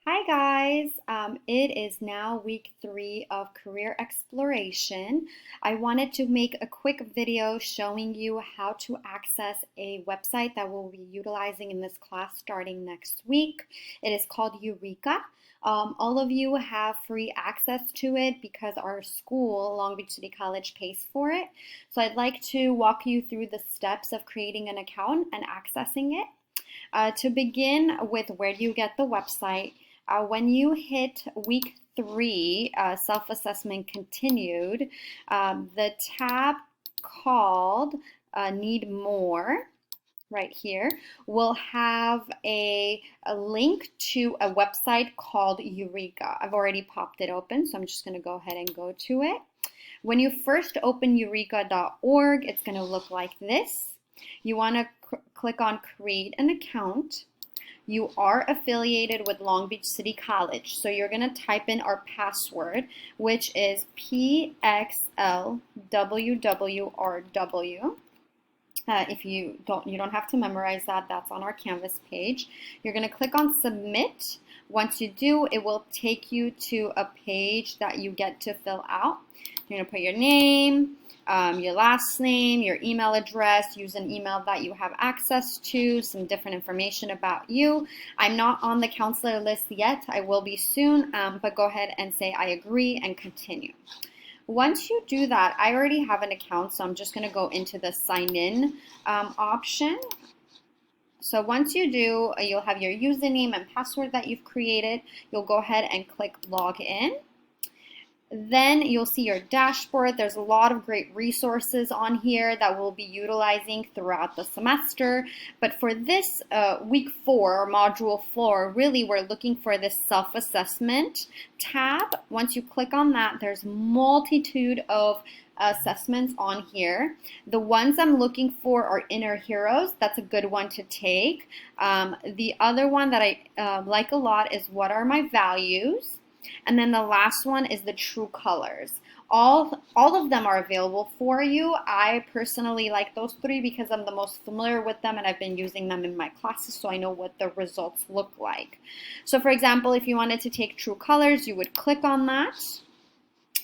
Hi guys, it is now week 3 of career exploration. I wanted to make a quick video showing you how to access a website that we'll be utilizing in this class starting next week. It is called EUREKA. All of you have free access to it because our school, Long Beach City College, pays for it. So I'd like to walk you through the steps of creating an account and accessing it. To begin with, where do you get the website? When you hit week 3, self-assessment continued, the tab called Need More right here will have a link to a website called EUREKA. I've already popped it open, so I'm just going to go ahead and go to it. When you first open eureka.org, it's going to look like this. You want to click on Create an Account. You are affiliated with Long Beach City College, so you're going to type in our password, which is PXLWWRW. If you don't have to memorize that. That's on our Canvas page. You're going to click on Submit. Once you do, it will take you to a page that you get to fill out. You're going to put your name, your last name, your email address, use an email that you have access to, some different information about you. I'm not on the counselor list yet. I will be soon, but go ahead and say I agree and continue. Once you do that, I already have an account, so I'm just going to go into the sign in option. So once you do, you'll have your username and password that you've created. You'll go ahead and click log in. Then you'll see your dashboard. There's a lot of great resources on here that we'll be utilizing throughout the semester. But for this week 4, or module 4, really we're looking for this self-assessment tab. Once you click on that, there's multitude of assessments on here. The ones I'm looking for are Inner Heroes. That's a good one to take. The other one that I like a lot is What Are My Values? And then the last one is the True Colors. All of them are available for you. I personally like those 3 because I'm the most familiar with them and I've been using them in my classes, so I know what the results look like. So for example, if you wanted to take True Colors, you would click on that.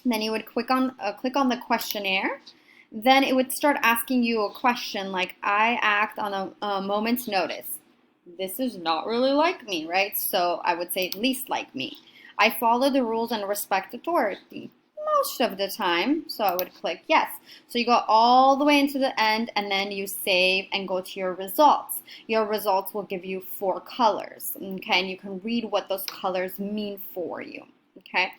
Then you would click on the questionnaire. Then it would start asking you a question like, I act on a moment's notice. This is not really like me, right? So I would say least like me. I follow the rules and respect authority most of the time, so I would click yes. So you go all the way into the end and then you save and go to your results. Your results will give you 4 colors, okay? And you can read what those colors mean for you, okay?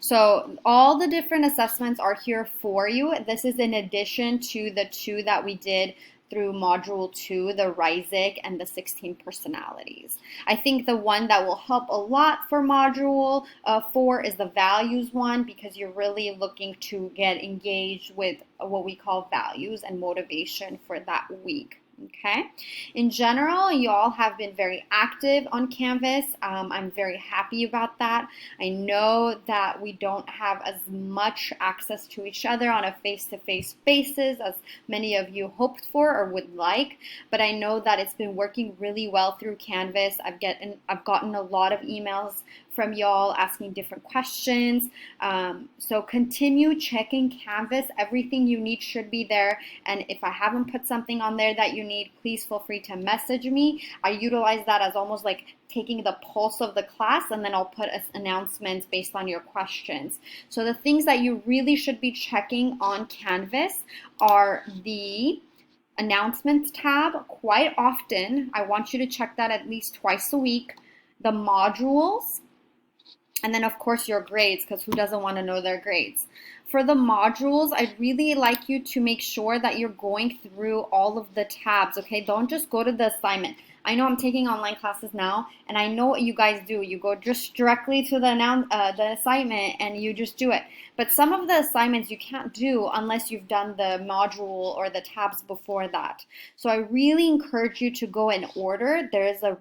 So all the different assessments are here for you. This is in addition to the 2 that we did through module 2, the Risic and the 16 personalities. I think the one that will help a lot for module 4 is the values one, because you're really looking to get engaged with what we call values and motivation for that week. Okay. In general, you all have been very active on Canvas. I'm very happy about that. I know that we don't have as much access to each other on a face-to-face basis as many of you hoped for or would like, but I know that it's been working really well through Canvas. I've gotten a lot of emails from y'all asking different questions. So continue checking Canvas. Everything you need should be there. And if I haven't put something on there that you need, please feel free to message me. I utilize that as almost like taking the pulse of the class, and then I'll put announcements based on your questions. So the things that you really should be checking on Canvas are the announcements tab quite often. I want you to check that at least twice a week. The modules, and then of course your grades, because who doesn't want to know their grades? For the modules, I'd really like you to make sure that you're going through all of the tabs, okay? Don't just go to the assignment. I know I'm taking online classes now, and I know what you guys do. You go just directly to the assignment and you just do it. But some of the assignments you can't do unless you've done the module or the tabs before that. So I really encourage you to go in order. There's a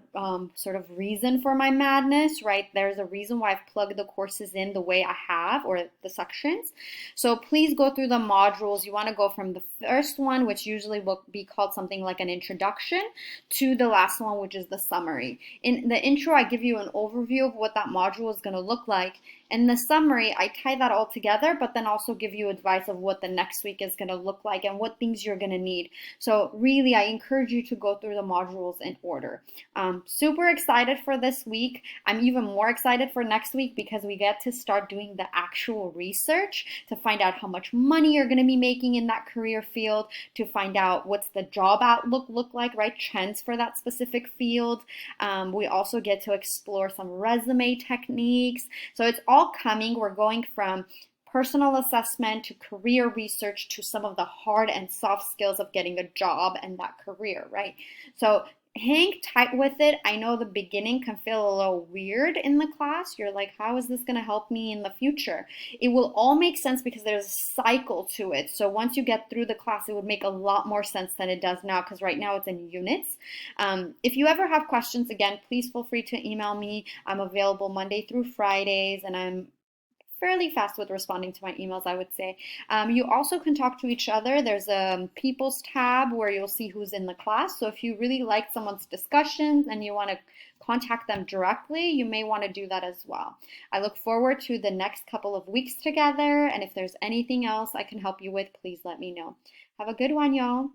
sort of reason for my madness, right? There's a reason why I've plugged the courses in the way I have, or the sections. So please go through the modules. You want to go from the first one, which usually will be called something like an introduction, to the last last one, which is the summary. In the intro, I give you an overview of what that module is going to look like. In the summary, I tie that all together, but then also give you advice of what the next week is going to look like and what things you're going to need. So really, I encourage you to go through the modules in order. Super excited for this week. I'm even more excited for next week because we get to start doing the actual research to find out how much money you're going to be making in that career field, to find out what's the job outlook look like, right? Trends for that specific field. We also get to explore some resume techniques. So it's all coming. We're going from personal assessment to career research to some of the hard and soft skills of getting a job and that career, right? So hang tight with it. I know the beginning can feel a little weird in the class. You're like, how is this going to help me in the future? It will all make sense because there's a cycle to it. So once you get through the class, it would make a lot more sense than it does now, because right now it's in units. If you ever have questions, again, please feel free to email me. I'm available Monday through Fridays, and I'm fairly fast with responding to my emails, I would say. You also can talk to each other. There's a People's tab where you'll see who's in the class. So if you really like someone's discussions and you want to contact them directly, you may want to do that as well. I look forward to the next couple of weeks together. And if there's anything else I can help you with, please let me know. Have a good one, y'all.